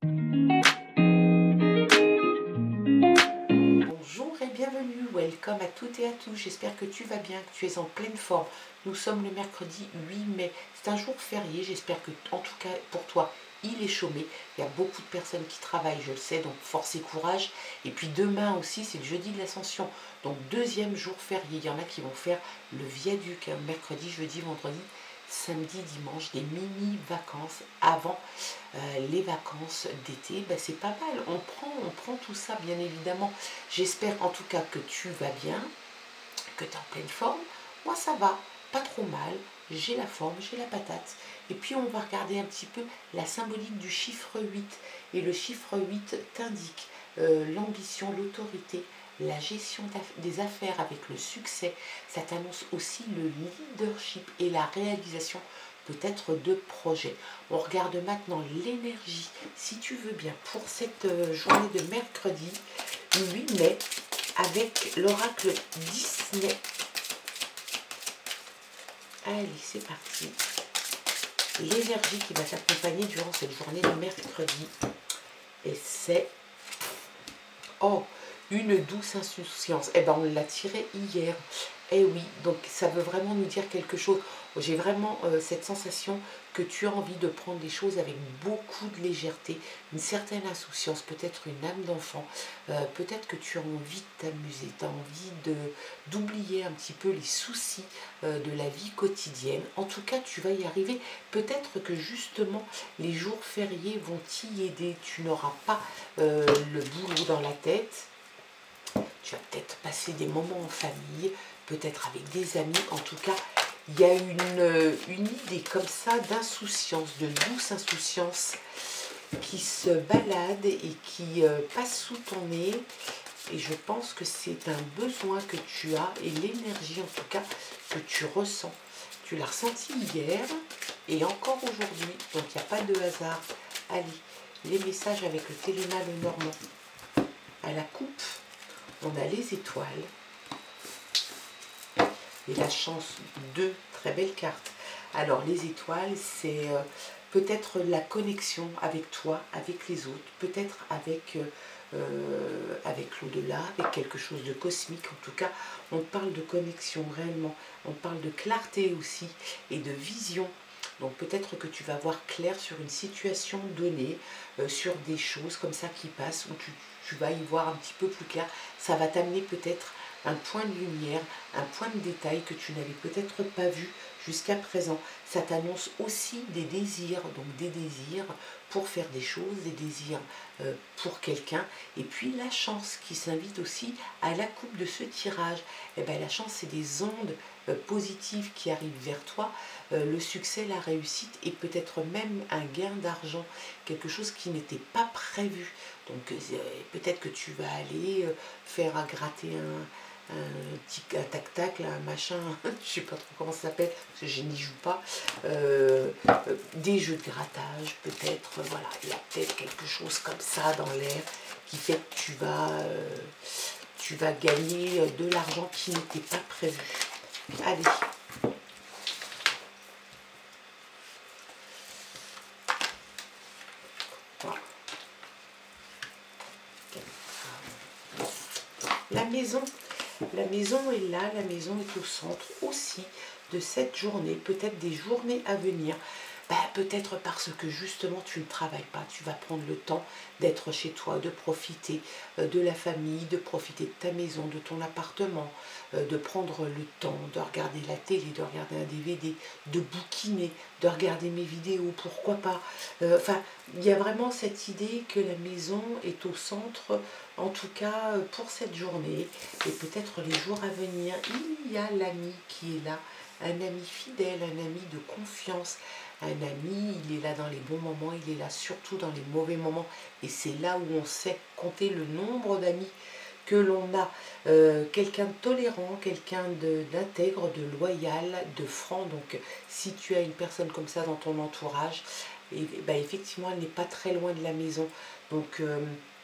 Bonjour et bienvenue, welcome à toutes et à tous, j'espère que tu vas bien, que tu es en pleine forme. Nous sommes le mercredi 8 mai, c'est un jour férié, j'espère que en tout cas pour toi il est chômé. Il y a beaucoup de personnes qui travaillent, je le sais, donc force et courage. Et puis demain aussi c'est le jeudi de l'Ascension, donc deuxième jour férié. Il y en a qui vont faire le viaduc, mercredi, jeudi, vendredi, samedi, dimanche, des mini-vacances avant les vacances d'été. Ben, c'est pas mal, on prend tout ça bien évidemment. J'espère en tout cas que tu vas bien, que tu es en pleine forme. Moi ça va, pas trop mal, j'ai la forme, j'ai la patate. Et puis on va regarder un petit peu la symbolique du chiffre 8. Et le chiffre 8 t'indique l'ambition, l'autorité, la gestion des affaires avec le succès. Ça t'annonce aussi le leadership et la réalisation peut-être de projets. On regarde maintenant l'énergie, si tu veux bien, pour cette journée de mercredi 8 mai avec l'oracle Disney. Allez, c'est parti. L'énergie qui va t'accompagner durant cette journée de mercredi. Et c'est... Oh, une douce insouciance. Eh bien, on l'a tiré hier. Eh oui, donc ça veut vraiment nous dire quelque chose. J'ai vraiment cette sensation que tu as envie de prendre les choses avec beaucoup de légèreté, une certaine insouciance, peut-être une âme d'enfant, peut-être que tu as envie de t'amuser, tu as envie d'oublier un petit peu les soucis de la vie quotidienne. En tout cas, tu vas y arriver. Peut-être que justement, les jours fériés vont t'y aider. Tu n'auras pas le boulot dans la tête. Tu vas peut-être passer des moments en famille, peut-être avec des amis. En tout cas, il y a une idée comme ça d'insouciance, de douce insouciance qui se balade et qui passe sous ton nez. Et je pense que c'est un besoin que tu as et l'énergie en tout cas que tu ressens. Tu l'as ressenti hier et encore aujourd'hui, donc il n'y a pas de hasard. Allez, les messages avec le Téléma le Normand. À la coupe, on a les étoiles et la chance, deux très belles cartes. Alors les étoiles, c'est peut-être la connexion avec toi, avec les autres, peut-être avec l'au-delà, avec quelque chose de cosmique. En tout cas, on parle de connexion réellement, on parle de clarté aussi et de vision. Donc peut-être que tu vas voir clair sur une situation donnée, sur des choses comme ça qui passent, où tu vas y voir un petit peu plus clair. Ça va t'amener peut-être un point de lumière, un point de détail que tu n'avais peut-être pas vu jusqu'à présent. Ça t'annonce aussi des désirs, donc des désirs pour faire des choses, des désirs pour quelqu'un. Et puis la chance qui s'invite aussi à la coupe de ce tirage. Et bien, la chance, c'est des ondes positives qui arrivent vers toi, le succès, la réussite et peut-être même un gain d'argent, quelque chose qui n'était pas prévu. Donc peut-être que tu vas aller faire à gratter un tac-tac, un machin, je ne sais pas trop comment ça s'appelle, parce que je n'y joue pas, des jeux de grattage, peut-être, voilà, il y a peut-être quelque chose comme ça dans l'air qui fait que tu vas gagner de l'argent qui n'était pas prévu. Allez. Voilà. La maison est là, la maison est au centre aussi de cette journée, peut-être des journées à venir. Peut-être parce que justement tu ne travailles pas, tu vas prendre le temps d'être chez toi, de profiter de la famille, de profiter de ta maison, de ton appartement, de prendre le temps de regarder la télé, de regarder un DVD, de bouquiner, de regarder mes vidéos, pourquoi pas. Enfin, il y a vraiment cette idée que la maison est au centre, en tout cas pour cette journée, et peut-être les jours à venir. Il y a l'ami qui est là, un ami fidèle, un ami de confiance, un ami, il est là dans les bons moments, il est là surtout dans les mauvais moments. Et c'est là où on sait compter le nombre d'amis que l'on a. Quelqu'un de tolérant, quelqu'un d'intègre, de loyal, de franc. Donc si tu as une personne comme ça dans ton entourage, et, effectivement elle n'est pas très loin de la maison. Donc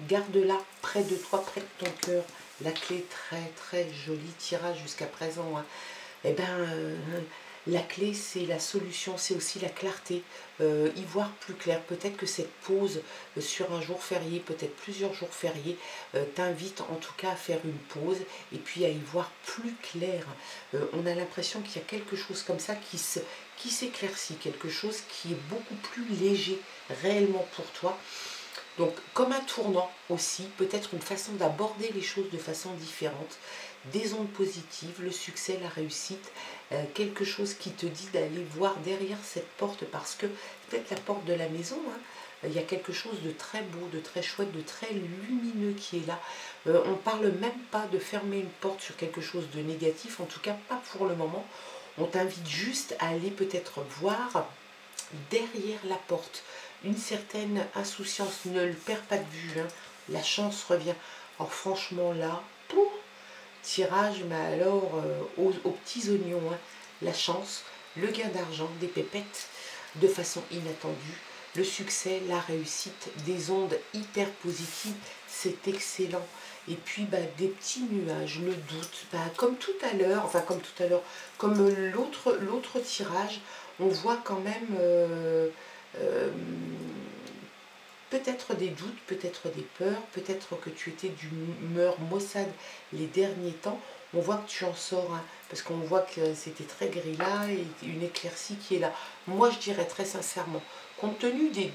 garde-la près de toi, près de ton cœur. La clé, très très joli tirage jusqu'à présent. Hein. La clé, c'est la solution, c'est aussi la clarté, y voir plus clair. Peut-être que cette pause sur un jour férié, peut-être plusieurs jours fériés, t'invite en tout cas à faire une pause et puis à y voir plus clair. On a l'impression qu'il y a quelque chose comme ça qui s'éclaircit, quelque chose qui est beaucoup plus léger réellement pour toi. Donc comme un tournant aussi, peut-être une façon d'aborder les choses de façon différente, des ondes positives, le succès, la réussite, quelque chose qui te dit d'aller voir derrière cette porte parce que peut-être la porte de la maison, hein, il y a quelque chose de très beau, de très chouette, de très lumineux qui est là. On ne parle même pas de fermer une porte sur quelque chose de négatif, en tout cas pas pour le moment. On t'invite juste à aller peut-être voir derrière la porte une certaine insouciance, ne le perds pas de vue, hein. La chance revient. Alors franchement là, pour tirage, mais alors aux petits oignons, hein. La chance, le gain d'argent, des pépettes de façon inattendue, le succès, la réussite, des ondes hyper positives, c'est excellent. Et puis des petits nuages, le doute, comme tout à l'heure, enfin comme tout à l'heure, comme l'autre tirage, on voit quand même euh, peut-être des doutes, peut-être des peurs, peut-être que tu étais d'humeur maussade les derniers temps. On voit que tu en sors, hein, parce qu'on voit que c'était très gris là et une éclaircie qui est là. Moi, je dirais très sincèrement, compte tenu du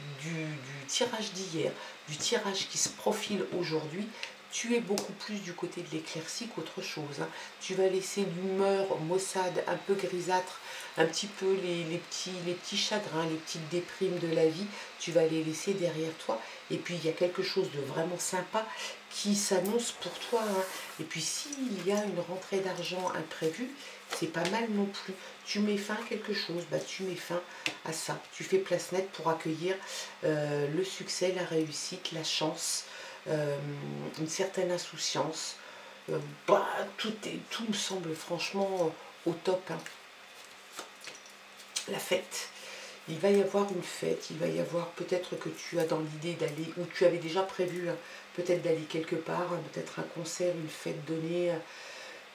tirage d'hier, du tirage qui se profile aujourd'hui, tu es beaucoup plus du côté de l'éclaircie qu'autre chose, hein. Tu vas laisser l'humeur maussade, un peu grisâtre, un petit peu les petits chagrins, les petites déprimes de la vie, tu vas les laisser derrière toi. Et puis il y a quelque chose de vraiment sympa qui s'annonce pour toi, hein. Et puis s'il y a une rentrée d'argent imprévue, c'est pas mal non plus. Tu mets fin à quelque chose, tu mets fin à ça. Tu fais place nette pour accueillir le succès, la réussite, la chance, une certaine insouciance. Tout me semble franchement au top, hein. La fête, il va y avoir une fête, il va y avoir peut-être que tu as dans l'idée d'aller, ou tu avais déjà prévu, hein, peut-être d'aller quelque part, hein, peut-être un concert, une fête donnée,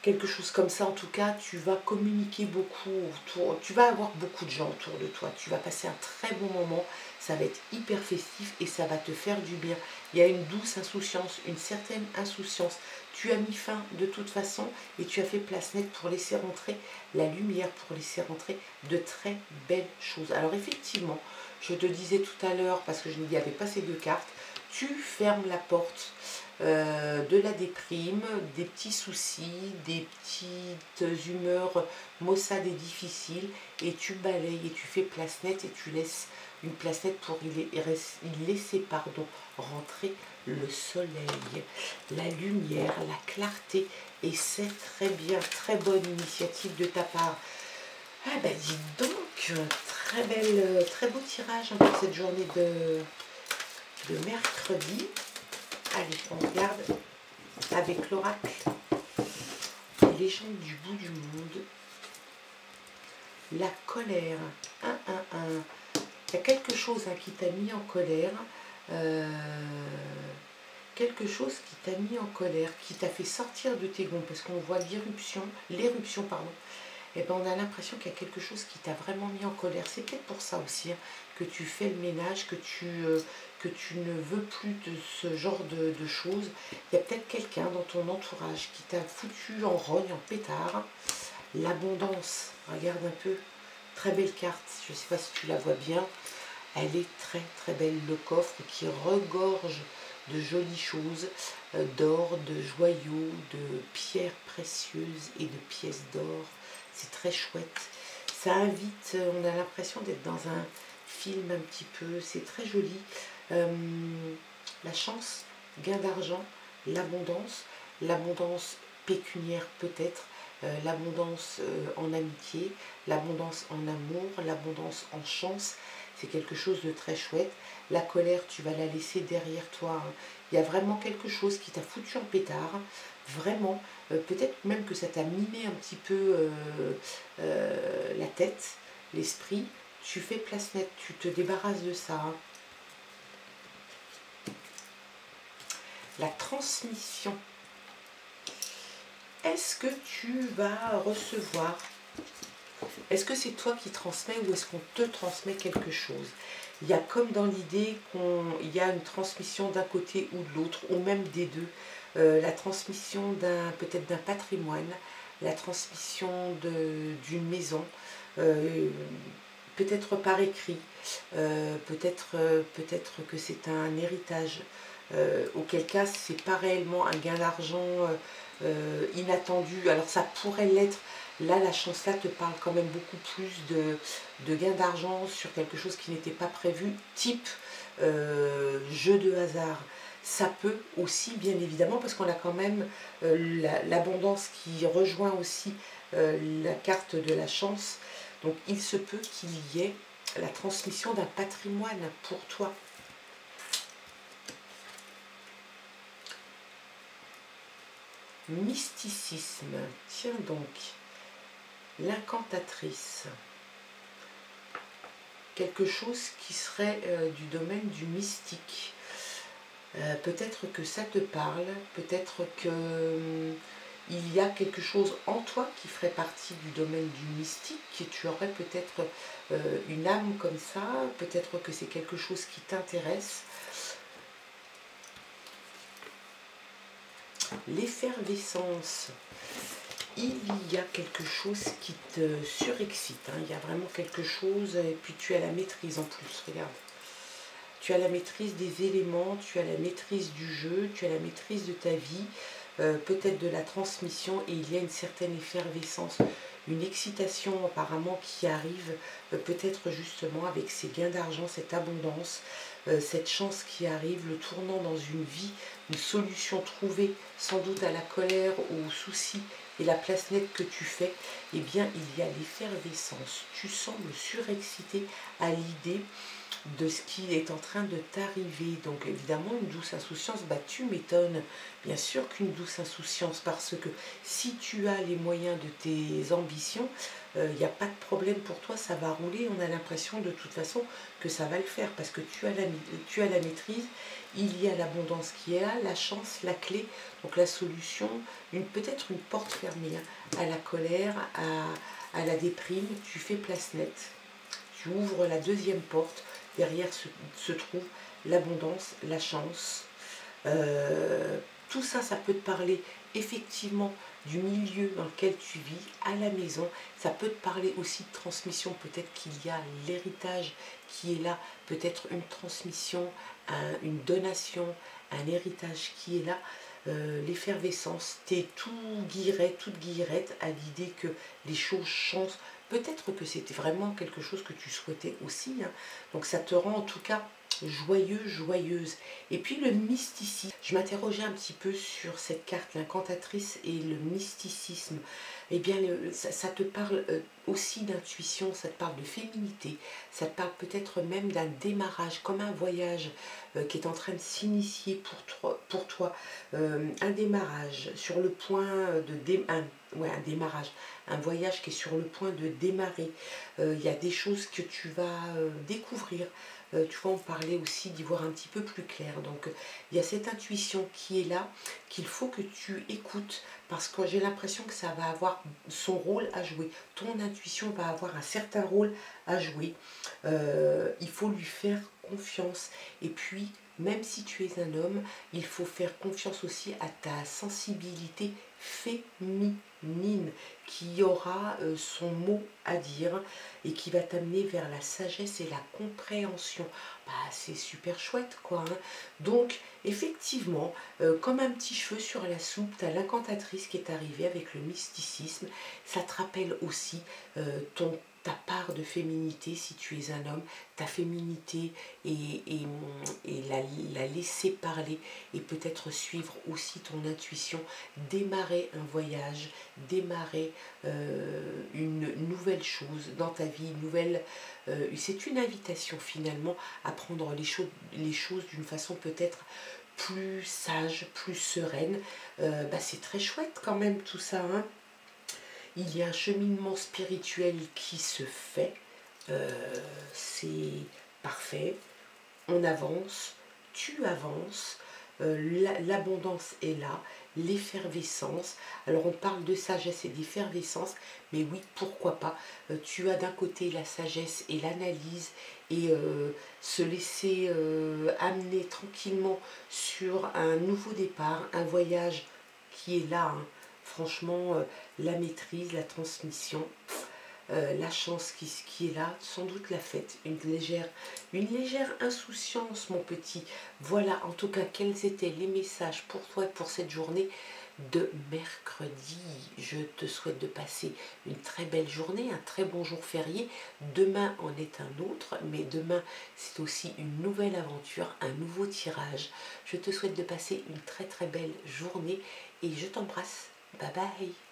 quelque chose comme ça. En tout cas, tu vas communiquer beaucoup autour, tu vas avoir beaucoup de gens autour de toi, tu vas passer un très bon moment, ça va être hyper festif et ça va te faire du bien. Il y a une douce insouciance, une certaine insouciance. Tu as mis fin de toute façon et tu as fait place nette pour laisser rentrer la lumière, pour laisser rentrer de très belles choses. Alors effectivement, je te disais tout à l'heure, parce que je n'y avais pas ces deux cartes, tu fermes la porte de la déprime, des petits soucis, des petites humeurs maussades et difficiles, et tu balayes et tu fais place nette et tu laisses une place nette pour y laisser rentrer le soleil, la lumière, la clarté, et c'est très bien, très bonne initiative de ta part. Ah dis donc, très beau tirage, hein, pour cette journée de mercredi. Allez, on regarde avec l'oracle les gens du bout du monde. La colère. Il y a quelque chose, hein, qui t'a mis en colère. Quelque chose qui t'a mis en colère, qui t'a fait sortir de tes gonds, parce qu'on voit l'éruption, pardon. Et ben on a l'impression qu'il y a quelque chose qui t'a vraiment mis en colère. C'est peut-être pour ça aussi, hein, que tu fais le ménage, que tu ne veux plus de ce genre de choses. Il y a peut-être quelqu'un dans ton entourage qui t'a foutu en rogne, en pétard. L'abondance, regarde un peu, très belle carte, je ne sais pas si tu la vois bien. Elle est très très belle, le coffre qui regorge de jolies choses, d'or, de joyaux, de pierres précieuses et de pièces d'or. C'est très chouette. Ça invite, on a l'impression d'être dans un film un petit peu, c'est très joli. La chance, gain d'argent, l'abondance pécuniaire peut-être, l'abondance en amitié, l'abondance en amour, l'abondance en chance. C'est quelque chose de très chouette. La colère, tu vas la laisser derrière toi, hein. Il y a vraiment quelque chose qui t'a foutu en pétard, vraiment. Peut-être même que ça t'a mimé un petit peu la tête, l'esprit. Tu fais place nette, tu te débarrasses de ça, hein. La transmission. Est-ce que tu vas recevoir Est-ce que c'est toi qui transmets ou est-ce qu'on te transmet quelque chose? Il y a comme dans l'idée qu'il y a une transmission d'un côté ou de l'autre, ou même des deux. La transmission peut-être d'un patrimoine, la transmission d'une maison, peut-être par écrit, peut-être que c'est un héritage, auquel cas c'est pas réellement un gain d'argent inattendu. Alors ça pourrait l'être. Là, la chance là te parle quand même beaucoup plus de gain d'argent sur quelque chose qui n'était pas prévu, type jeu de hasard. Ça peut aussi, bien évidemment, parce qu'on a quand même l'abondance qui rejoint aussi la carte de la chance. Donc il se peut qu'il y ait la transmission d'un patrimoine pour toi. Mysticisme, tiens donc, l'incantatrice. Quelque chose qui serait du domaine du mystique. Peut-être que ça te parle, peut-être que il y a quelque chose en toi qui ferait partie du domaine du mystique, que tu aurais peut-être une âme comme ça, peut-être que c'est quelque chose qui t'intéresse. L'effervescence. Il y a quelque chose qui te surexcite, hein. Il y a vraiment quelque chose, et puis tu as la maîtrise en plus, regarde. Tu as la maîtrise des éléments, tu as la maîtrise du jeu, tu as la maîtrise de ta vie, peut-être de la transmission, et il y a une certaine effervescence, une excitation apparemment qui arrive, peut-être justement avec ces gains d'argent, cette abondance, cette chance qui arrive, le tournant dans une vie, une solution trouvée sans doute à la colère, aux soucis et la place nette que tu fais. Eh bien il y a l'effervescence, tu sembles surexcité à l'idée de ce qui est en train de t'arriver. Donc évidemment une douce insouciance, bah tu m'étonnes, bien sûr qu'une douce insouciance, parce que si tu as les moyens de tes ambitions, il n'y a pas de problème pour toi, ça va rouler, on a l'impression de toute façon que ça va le faire, parce que tu as la maîtrise, il y a l'abondance qui est là, la chance, la clé, donc la solution, peut-être une porte fermée, hein, à la colère, à la déprime, tu fais place nette, tu ouvres la deuxième porte, derrière se trouve l'abondance, la chance. Tout ça, ça peut te parler effectivement du milieu dans lequel tu vis, à la maison. Ça peut te parler aussi de transmission. Peut-être qu'il y a l'héritage qui est là, peut-être une transmission, une donation, un héritage qui est là. L'effervescence, t'es toute guillerette à l'idée que les choses changent. Peut-être que c'était vraiment quelque chose que tu souhaitais aussi, hein. Donc ça te rend en tout cas joyeuse. Et puis le mysticisme. Je m'interrogeais un petit peu sur cette carte, l'incantatrice et le mysticisme. Eh bien, ça te parle aussi d'intuition, ça te parle de féminité, ça te parle peut-être même d'un démarrage, comme un voyage qui est en train de s'initier pour toi. Un démarrage sur le point un démarrage, un voyage qui est sur le point de démarrer. Il y a des choses que tu vas découvrir. Tu vois, on parlait aussi d'y voir un petit peu plus clair. Donc, il y a cette intuition qui est là, qu'il faut que tu écoutes, parce que j'ai l'impression que ça va avoir son rôle à jouer. Ton intuition va avoir un certain rôle à jouer. Il faut lui faire confiance. Et puis, même si tu es un homme, il faut faire confiance aussi à ta sensibilité féminine, qui aura son mot à dire et qui va t'amener vers la sagesse et la compréhension. Bah, c'est super chouette, quoi, hein. Donc, effectivement, comme un petit cheveu sur la soupe, tu as l'incantatrice qui est arrivée avec le mysticisme. Ça te rappelle aussi ta part de féminité si tu es un homme, ta féminité et la laisser parler et peut-être suivre aussi ton intuition, démarrer un voyage, démarrer une nouvelle chose dans ta vie, c'est une invitation finalement à prendre les choses d'une façon peut-être plus sage, plus sereine. C'est très chouette quand même tout ça, hein. Il y a un cheminement spirituel qui se fait, c'est parfait, on avance, tu avances, l'abondance est là, l'effervescence. Alors on parle de sagesse et d'effervescence, mais oui, pourquoi pas. Tu as d'un côté la sagesse et l'analyse et se laisser amener tranquillement sur un nouveau départ, un voyage qui est là, hein. Franchement, la maîtrise, la transmission, la chance qui est là, sans doute la fête, une légère insouciance, mon petit. Voilà, en tout cas, quels étaient les messages pour toi pour cette journée de mercredi. Je te souhaite de passer une très belle journée, un très bon jour férié. Demain en est un autre, mais demain c'est aussi une nouvelle aventure, un nouveau tirage. Je te souhaite de passer une très belle journée et je t'embrasse. Bye bye.